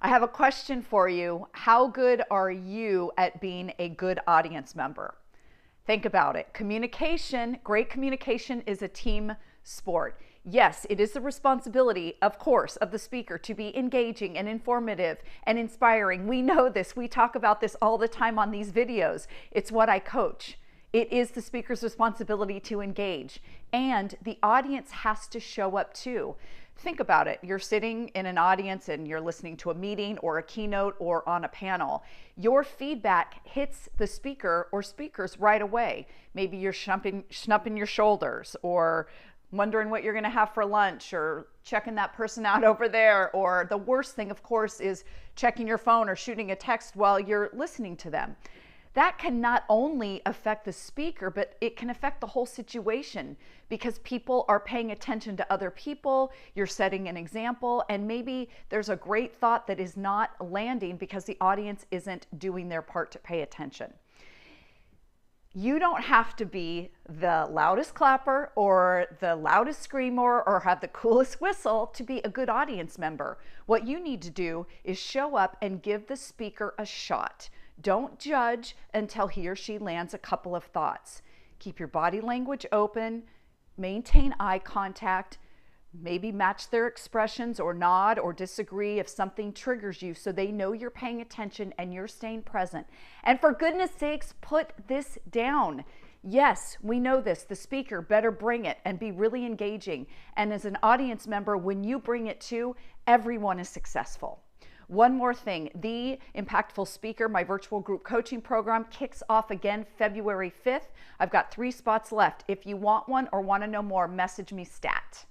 I have a question for you. How good are you at being a good audience member? Think about it. Communication, great communication is a team sport. Yes, it is the responsibility, of course, of the speaker to be engaging and informative and inspiring. We know this. We talk about this all the time on these videos. It's what I coach. It is the speaker's responsibility to engage, and the audience has to show up too. Think about it. You're sitting in an audience and you're listening to a meeting or a keynote or on a panel. Your feedback hits the speaker or speakers right away. Maybe you're schnupping your shoulders, or wondering what you're going to have for lunch, or checking that person out over there. Or the worst thing, of course, is checking your phone or shooting a text while you're listening to them. That can not only affect the speaker, but it can affect the whole situation, because people are paying attention to other people. You're setting an example, and maybe there's a great thought that is not landing because the audience isn't doing their part to pay attention. You don't have to be the loudest clapper or the loudest screamer or have the coolest whistle to be a good audience member. What you need to do is show up and give the speaker a shot. Don't judge until he or she lands a couple of thoughts. Keep your body language open, maintain eye contact, maybe match their expressions or nod or disagree if something triggers you, so they know you're paying attention and you're staying present. And for goodness sakes, put this down. Yes, we know this. The speaker better bring it and be really engaging. And as an audience member, when you bring it too, everyone is successful. One more thing, the Impactful Speaker, my virtual group coaching program, kicks off again February 5th. I've got 3 spots left. If you want one or want to know more, message me stat.